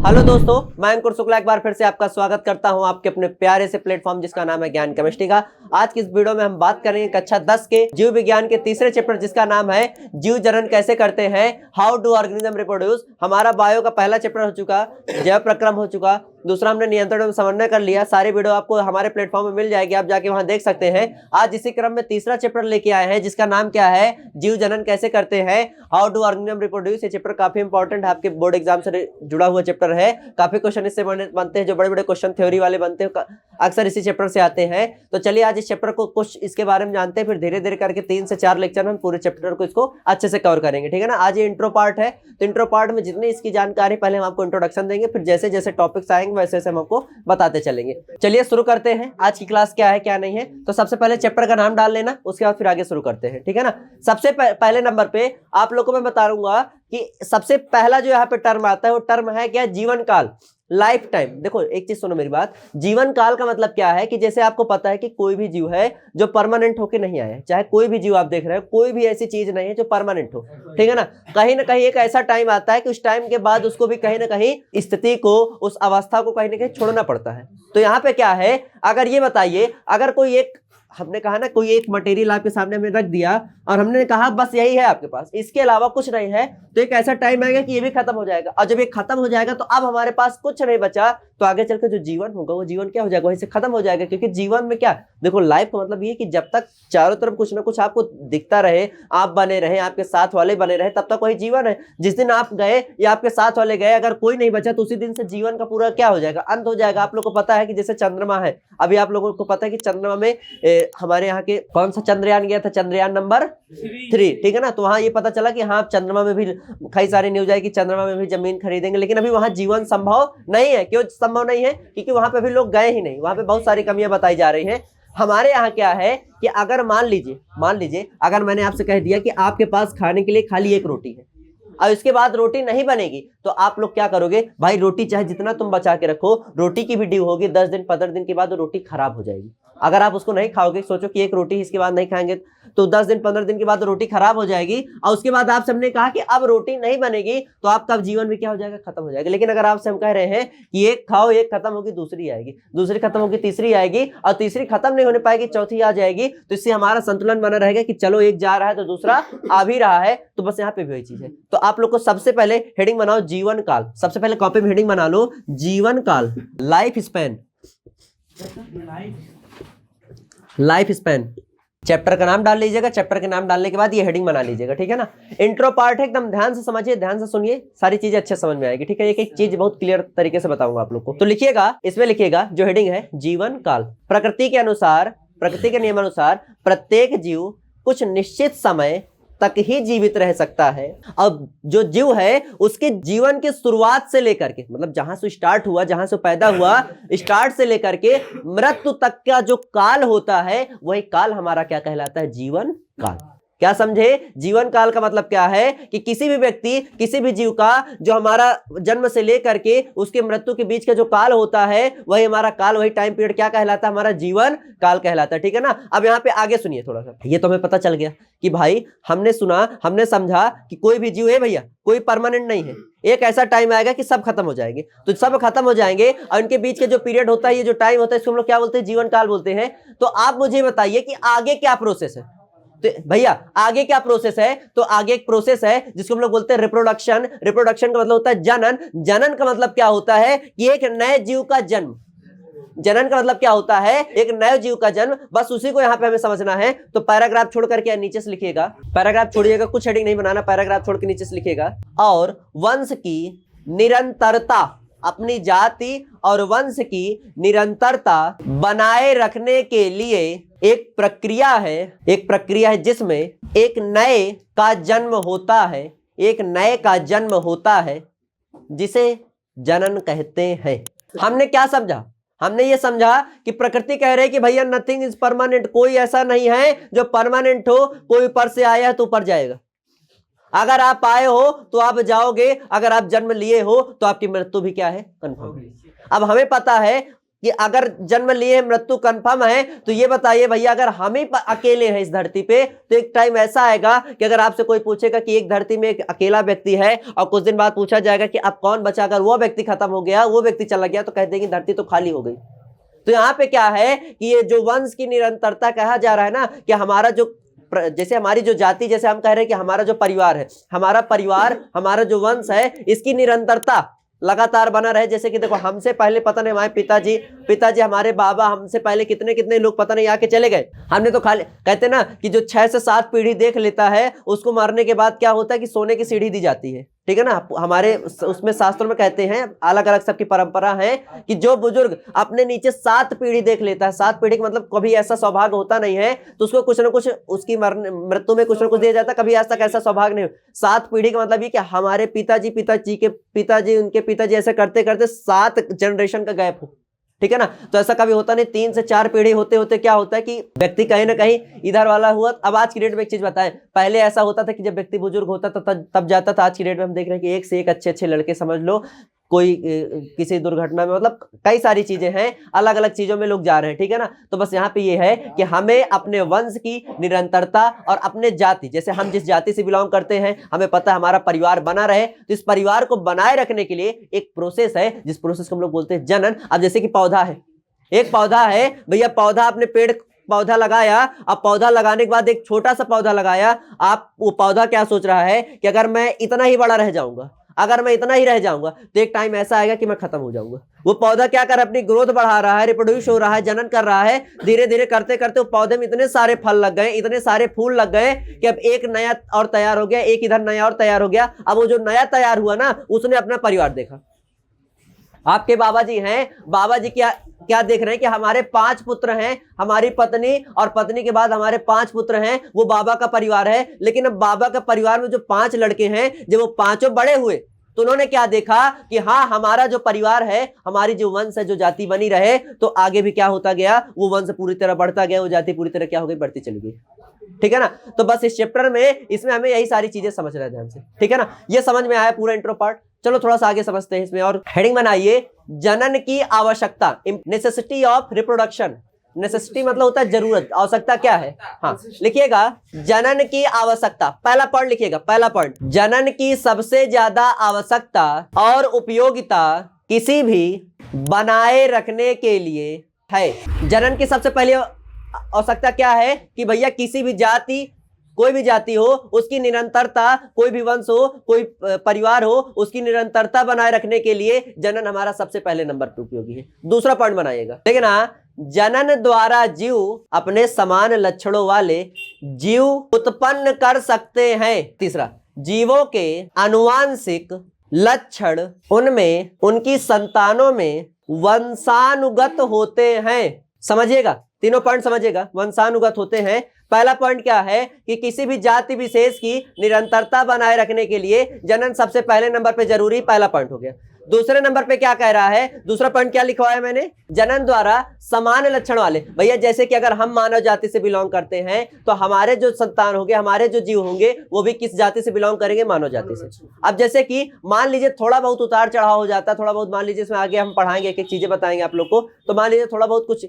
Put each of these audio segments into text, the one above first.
Hello दोस्तों, मैं अंकुर शुक्ला एक बार फिर से आपका स्वागत करता हूं आपके अपने प्यारे से प्लेटफॉर्म जिसका नाम है ज्ञान केमिस्ट्री का। आज की इस वीडियो में हम बात करेंगे कक्षा 10 के जीव विज्ञान के तीसरे चैप्टर जिसका नाम है जीव जनन कैसे करते हैं, हाउ डू ऑर्गेनिज्म रिप्रोड्यूस। हमारा बायो का पहला चैप्टर हो चुका, जैव प्रक्रम हो चुका, दूसरा हमने नियंत्रण में समन्वय कर लिया। सारी वीडियो आपको हमारे प्लेटफॉर्म में मिल जाएगी, आप जाके वहां देख सकते हैं। आज इसी क्रम में तीसरा चैप्टर लेके आए हैं जिसका नाम क्या है, जीव जनन कैसे करते हैं, हाउ डू ऑर्गेनिज्म रिप्रोड्यूस। ये चैप्टर काफी इंपॉर्टेंट है, आपके बोर्ड एग्जाम से जुड़ा हुआ चैप्टर है। काफी क्वेश्चन इससे बनते हैं, जो बड़े बड़े क्वेश्चन थ्योरी वाले बनते हैं अक्सर इसी चैप्टर से आते हैं। तो चलिए आज इस चैप्टर को कुछ इसके बारे में जानते हैं, फिर धीरे धीरे करके 3 से 4 लेक्चर में हम पूरे चैप्टर को इसको अच्छे से कवर करेंगे, ठीक है ना। आज ये इंट्रो पार्ट है, तो इंट्रो पार्ट में जितनी इसकी जानकारी पहले हम आपको इंट्रोडक्शन देंगे, फिर जैसे जैसे टॉपिक्स आएंगे वैसे वैसे हम आपको बताते चलेंगे। चलिए शुरू करते हैं, आज की क्लास क्या है क्या नहीं है। तो सबसे पहले चैप्टर का नाम डाल लेना, उसके बाद फिर आगे शुरू करते हैं, ठीक है ना। सबसे पहले नंबर पे आप लोगों को मैं बताऊंगा कि सबसे पहला जो यहाँ पे टर्म आता है वो टर्म है क्या, जीवन काल, लाइफ टाइम। देखो एक चीज सुनो मेरी बात, जीवन काल का मतलब क्या है कि जैसे आपको पता है कि कोई भी जीव है जो परमानेंट होके नहीं आया है, चाहे कोई भी जीव आप देख रहे हो, कोई भी ऐसी चीज नहीं है जो परमानेंट हो, ठीक है ना कहीं एक ऐसा टाइम आता है कि उस टाइम के बाद उसको भी कहीं ना कहीं स्थिति को, उस अवस्था को कहीं ना कहीं छोड़ना पड़ता है। तो यहाँ पे क्या है, अगर ये बताइए, अगर कोई एक, हमने कहा ना कोई एक मटेरियल आपके सामने हमने रख दिया और हमने कहा बस यही है आपके पास, इसके अलावा कुछ नहीं है, तो एक ऐसा टाइम आएगा कि ये भी खत्म हो जाएगा। और जब ये खत्म हो जाएगा तो अब हमारे पास कुछ नहीं बचा, तो आगे चलकर जो जीवन होगा वो जीवन क्या हो जाएगा, वहीं से खत्म हो जाएगा। क्योंकि जीवन में क्या, देखो लाइफ का मतलब ये कि जब तक चारों तरफ कुछ ना कुछ आपको दिखता रहे, आप बने रहे, आपके साथ वाले बने रहे, तब तक वही जीवन है। जिस दिन आप गए या आपके साथ वाले गए, अगर कोई नहीं बचा तो उसी दिन से जीवन का पूरा क्या हो जाएगा, अंत हो जाएगा। आप लोग को पता है कि जैसे चंद्रमा है, अभी आप लोगों को पता है कि चंद्रमा में हमारे यहाँ के कौन सा चंद्रयान गया था, चंद्रयान नंबर 3, ठीक है ना। तो वहां ये पता चला कि हाँ चंद्रमा में भी कई सारी न्यूज आई कि चंद्रमा में भी जमीन खरीदेंगे, लेकिन अभी वहां जीवन संभव नहीं है। क्यों संभव नहीं है, क्योंकि वहां पे भी लोग गए ही नहीं, वहां पे बहुत सारी कमियां बताई जा रही हैं। हमारे यहाँ क्या है कि अगर मान लीजिए अगर मैंने आपसे कह दिया कि आपके पास खाने के लिए खाली एक रोटी है और इसके बाद रोटी नहीं बनेगी, तो आप लोग क्या करोगे भाई, रोटी चाहे जितना तुम बचा के रखो, रोटी की भी ड्यू होगी, 10 दिन 15 दिन के बाद वो रोटी खराब हो जाएगी। अगर आप उसको नहीं खाओगे, सोचो कि एक रोटी इसके बाद नहीं खाएंगे तो 10 दिन 15 दिन के बाद रोटी खराब हो जाएगी, और उसके बाद आप सबने कहा कि अब रोटी नहीं बनेगी, तो आपका जीवन भी क्या हो जाएगा, खत्म हो जाएगा। लेकिन अगर आपसे हम कह रहे हैं कि एक खाओ, एक खत्म होगी, दूसरी आएगी, दूसरी खत्म होगी, तीसरी आएगी, और तीसरी खत्म नहीं होने पाएगी, चौथी आ जाएगी, तो इससे हमारा संतुलन बना रहेगा कि चलो एक जा रहा है तो दूसरा आ भी रहा है। तो बस यहाँ पे भी वही चीज है। तो आप लोग को सबसे पहले हेडिंग बनाओ जीवन काल, सबसे पहले कॉपी में हेडिंग बना लो जीवन काल, life span. Life span chapter का नाम डाल लीजिएगा, चैप्टर के नाम डालने के बाद ये हेडिंग बना लीजिएगा, ठीक है ना। इंट्रो पार्ट है, एकदम ध्यान से समझिए, ध्यान से सुनिए, सारी चीजें अच्छे समझ में आएगी, ठीक है। एक एक चीज बहुत क्लियर तरीके से बताऊंगा आप लोग को। तो लिखिएगा, इसमें लिखिएगा जो हेडिंग है जीवन काल। प्रकृति के अनुसार, प्रकृति के नियमानुसार प्रत्येक जीव कुछ निश्चित समय तक ही जीवित रह सकता है। अब जो जीव है उसके जीवन की शुरुआत से लेकर के, मतलब जहां से स्टार्ट हुआ, जहां से पैदा हुआ, स्टार्ट से लेकर के मृत्यु तक का जो काल होता है, वही काल हमारा क्या कहलाता है, जीवन काल। क्या समझे, जीवन काल का मतलब क्या है कि किसी भी व्यक्ति, किसी भी जीव का जो हमारा जन्म से लेकर के उसके मृत्यु के बीच का जो काल होता है, वही हमारा काल, वही टाइम पीरियड क्या कहलाता है, हमारा जीवन काल कहलाता है, ठीक है ना। अब यहाँ पे आगे सुनिए थोड़ा सा, ये तो हमें पता चल गया कि भाई हमने सुना, हमने समझा कि कोई भी जीव है भैया, कोई परमानेंट नहीं है, एक ऐसा टाइम आएगा कि सब खत्म हो जाएंगे। तो सब खत्म हो जाएंगे और इनके बीच के जो पीरियड होता है, ये जो टाइम होता है, इसको हम लोग क्या बोलते हैं, जीवन काल बोलते हैं। तो आप मुझे बताइए कि आगे क्या प्रोसेस है, तो भैया आगे क्या प्रोसेस है, तो आगे एक प्रोसेस है जिसको हम लोग बोलते हैं रिप्रोडक्शन। रिप्रोडक्शन का मतलब होता है जनन। जनन का मतलब क्या होता है कि एक नए जीव का जन्म। जनन का मतलब क्या होता है, एक नए जीव का जन्म, बस उसी को यहाँ पे हमें समझना है। तो पैराग्राफ छोड़ करके नीचे से लिखिएगा, पैराग्राफ छोड़िएगा, कुछ हेडिंग नहीं बनाना, पैराग्राफ छोड़ के नीचे से लिखिएगा। और वंश की निरंतरता, अपनी जाति और वंश की निरंतरता बनाए रखने के लिए एक प्रक्रिया है, एक प्रक्रिया है जिसमें एक नए का जन्म होता है, एक नए का जन्म होता है, जिसे जनन कहते हैं। हमने क्या समझा, हमने ये समझा कि प्रकृति कह रही है कि भैया नथिंग इज परमानेंट, कोई ऐसा नहीं है जो परमानेंट हो, कोई ऊपर से आया है तो ऊपर जाएगा। अगर आप आए हो तो आप जाओगे, अगर आप जन्म लिए हो तो आपकी मृत्यु भी क्या है, कंफर्म। अब हमें पता है कि अगर जन्म लिए मृत्यु कंफर्म है, तो ये बताइए भैया, अगर हम ही अकेले हैं इस धरती पे, तो एक टाइम ऐसा आएगा कि अगर आपसे कोई पूछेगा कि एक धरती में एक अकेला व्यक्ति है और कुछ दिन बाद पूछा जाएगा कि अब कौन बचा, अगर वो व्यक्ति खत्म हो गया, वो व्यक्ति चला गया, तो कहते हैं कि धरती तो खाली हो गई। तो यहाँ पे क्या है कि ये जो वंश की निरंतरता कहा जा रहा है ना, कि हमारा जो जैसे हमारी जो जाति, जैसे हम कह रहे हैं कि हमारा जो परिवार है, हमारा परिवार, हमारा जो वंश है, इसकी निरंतरता लगातार बना रहे। जैसे कि देखो, हमसे पहले पता नहीं हमारे पिताजी हमारे बाबा, हमसे पहले कितने कितने लोग पता नहीं आके चले गए। हमने तो खाली कहते ना कि जो 6 से 7 पीढ़ी देख लेता है, उसको मारने के बाद क्या होता है कि सोने की सीढ़ी दी जाती है, ठीक है ना। हमारे उसमें शास्त्रों में कहते हैं, अलग अलग सबकी परंपरा है कि जो बुजुर्ग अपने नीचे 7 पीढ़ी देख लेता है, 7 पीढ़ी का मतलब कभी ऐसा सौभाग्य होता नहीं है, तो उसको कुछ ना कुछ उसकी मृत्यु में कुछ ना कुछ दिया जाता है। कभी आज तक ऐसा सौभाग्य नहीं। 7 पीढ़ी का मतलब ये कि हमारे पिताजी के पिताजी, उनके पिताजी, ऐसे करते करते 7 जनरेशन का गैप हो, ठीक है ना। तो ऐसा कभी होता नहीं। 3 से 4 पीढ़ी होते होते क्या होता है कि व्यक्ति कहीं ना कहीं इधर वाला हुआ। अब आज की डेट में एक चीज बताएं, पहले ऐसा होता था कि जब व्यक्ति बुजुर्ग होता था तब जाता था। आज की डेट में हम देख रहे हैं कि एक से एक अच्छे अच्छे लड़के, समझ लो कोई किसी दुर्घटना में, मतलब कई सारी चीजें हैं, अलग अलग चीजों में लोग जा रहे हैं, ठीक है ना। तो बस यहाँ पे ये है कि हमें अपने वंश की निरंतरता और अपने जाति, जैसे हम जिस जाति से बिलोंग करते हैं, हमें पता है हमारा परिवार बना रहे, तो इस परिवार को बनाए रखने के लिए एक प्रोसेस है, जिस प्रोसेस को हम लोग बोलते हैं जनन। अब जैसे कि पौधा है, एक पौधा है भैया, पौधा आपने पेड़ पौधा लगाया, अब पौधा लगाने के बाद एक छोटा सा पौधा लगाया, आप वो पौधा क्या सोच रहा है कि अगर मैं इतना ही बड़ा रह जाऊंगा, अगर मैं इतना ही रह जाऊंगा, तो एक टाइम ऐसा आएगा कि मैं खत्म हो जाऊंगा। वो पौधा क्या कर, अपनी ग्रोथ बढ़ा रहा है, रिप्रोड्यूस हो रहा है, जनन कर रहा है, धीरे धीरे करते करते वो पौधे में इतने सारे फल लग गए, इतने सारे फूल लग गए कि अब एक नया और तैयार हो गया, एक इधर नया और तैयार हो गया। अब वो जो नया तैयार हुआ ना, उसने अपना परिवार देखा। आपके बाबा जी हैं, बाबा जी क्या देख रहे हैं कि हमारे 5 पुत्र हैं, हमारी पत्नी, और पत्नी के बाद हमारे 5 पुत्र हैं, वो बाबा का परिवार है। लेकिन अब बाबा का परिवार में जो 5 लड़के हैं, जब वो 5 बड़े हुए, तो उन्होंने क्या देखा कि हाँ, हमारा जो परिवार है, हमारी जो वंश है, जो जाति बनी रहे, तो आगे भी क्या होता गया, वो वंश पूरी तरह बढ़ता गया, वो जाति पूरी तरह क्या हो गई, बढ़ती चली गई, ठीक है ना। तो बस इस चैप्टर में, इसमें हमें यही सारी चीजें समझ रहे हैं ध्यान से, ठीक है ना। ये समझ में आया पूरा इंट्रो पार्ट। चलो थोड़ा सा आगे समझते हैं इसमें, और हेडिंग बनाइए, जनन की आवश्यकता, नेसेसिटी ऑफ रिप्रोडक्शन। नेसेसिटी मतलब होता है जरूरत, आवश्यकता क्या है, हाँ लिखिएगा, जनन की आवश्यकता। पहला पॉइंट लिखिएगा, पहला पॉइंट, जनन की सबसे ज्यादा आवश्यकता और उपयोगिता किसी भी बनाए रखने के लिए है। जनन की सबसे पहले आवश्यकता क्या है कि भैया किसी भी जाति, कोई भी जाति हो, उसकी निरंतरता, कोई भी वंश हो, कोई परिवार हो, उसकी निरंतरता बनाए रखने के लिए जनन हमारा सबसे पहले नंबर पर उपयोगी है। दूसरा पॉइंट बनाइएगा, लेकिन हाँ, जनन द्वारा जीव अपने समान लक्षणों वाले जीव उत्पन्न कर सकते हैं। तीसरा, जीवों के आनुवांशिक लक्षण उनमें, उनकी संतानों में वंशानुगत होते हैं। समझिएगा, तीनों पॉइंट समझिएगा, वंशानुगत होते हैं। पहला पॉइंट क्या है कि किसी भी जाति विशेष की निरंतरता बनाए रखने के लिए जनन सबसे पहले नंबर पे जरूरी, पहला पॉइंट हो गया। दूसरे नंबर पे क्या कह रहा है, दूसरा पॉइंट क्या लिखवाया मैंने, जनन द्वारा समान लक्षण वाले। भैया जैसे कि अगर हम मानव जाति से बिलोंग करते हैं, तो हमारे जो संतान होंगे, हमारे जो जीव होंगे, वो भी किस जाति से बिलोंग करेंगे, मानव जाति से। अब जैसे कि मान लीजिए थोड़ा बहुत उतार चढ़ाव हो जाता है, थोड़ा बहुत, मान लीजिए इसमें आगे हम पढ़ाएंगे, एक एक चीजें बताएंगे आप लोग को, तो मान लीजिए थोड़ा बहुत कुछ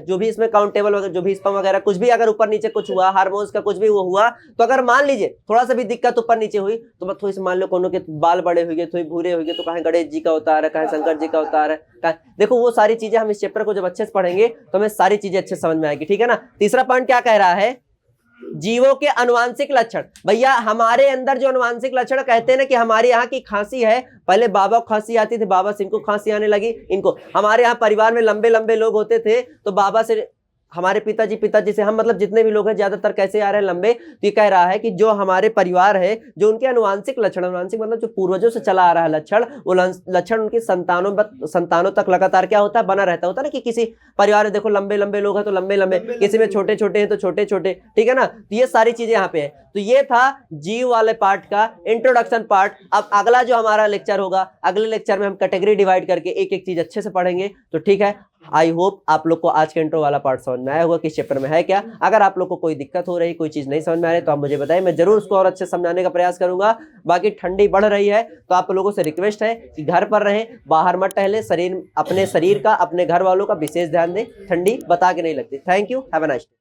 जो भी इसमें काउंटेबल वगैरह, जो भी स्पर्म वगैरह कुछ भी अगर ऊपर नीचे कुछ हुआ, हार्मोन्स का कुछ भी वो हुआ, तो अगर मान लीजिए थोड़ा सा भी दिक्कत ऊपर नीचे हुई, तो मैं थोड़ी सी मान लो कोनो के बाल बड़े हुए, थोड़ी भूरे हुए, तो कहीं गणेश जी का अवतार है, कहीं शंकर जी का अवतार है। देखो वो सारी चीजें हम इस चैप्टर को जब अच्छे से पढ़ेंगे तो हमें सारी चीजें अच्छे समझ में आएगी, ठीक है ना। तीसरा पॉइंट क्या कह रहा है, जीवों के अनुवांशिक लक्षण। भैया हमारे अंदर जो अनुवांशिक लक्षण, कहते हैं ना कि हमारे यहाँ की खांसी है, पहले बाबा को खांसी आती थी, बाबा से इनको खांसी आने लगी, इनको, हमारे यहाँ परिवार में लंबे लंबे लोग होते थे, तो बाबा से हमारे पिताजी से, हम मतलब जितने भी लोग हैं ज्यादातर कैसे आ रहे हैं, लंबे। तो ये कह रहा है कि जो हमारे परिवार है, जो उनके अनुवांशिक लक्षण, अनुवांशिक मतलब जो पूर्वजों से चला आ रहा है लक्षण, वो लक्षण उनके संतानों तक लगातार क्या होता है, बना रहता होता है ना। कि किसी परिवार में देखो लंबे लंबे लोग हैं तो लंबे लंबे, किसी में छोटे छोटे हैं तो छोटे छोटे, ठीक है ना। तो ये सारी चीजें यहाँ पे है। तो ये था जीव वाले पार्ट का इंट्रोडक्शन पार्ट। अब अगला जो हमारा लेक्चर होगा, अगले लेक्चर में हम कैटेगरी डिवाइड करके एक एक चीज अच्छे से पढ़ेंगे, तो ठीक है। आई होप आप लोग को आज के इंट्रो वाला पार्ट समझ में आया होगा कि चैप्टर में है क्या। अगर आप लोग को कोई दिक्कत हो रही, कोई चीज नहीं समझ में आ रही तो आप मुझे बताइए, मैं जरूर उसको और अच्छे समझाने का प्रयास करूंगा। बाकी ठंडी बढ़ रही है तो आप लोगों से रिक्वेस्ट है कि घर पर रहें, बाहर मत टहले, अपने शरीर का, अपने घर वालों का विशेष ध्यान दें, ठंडी बता के नहीं लगती। Thank you, have a nice day.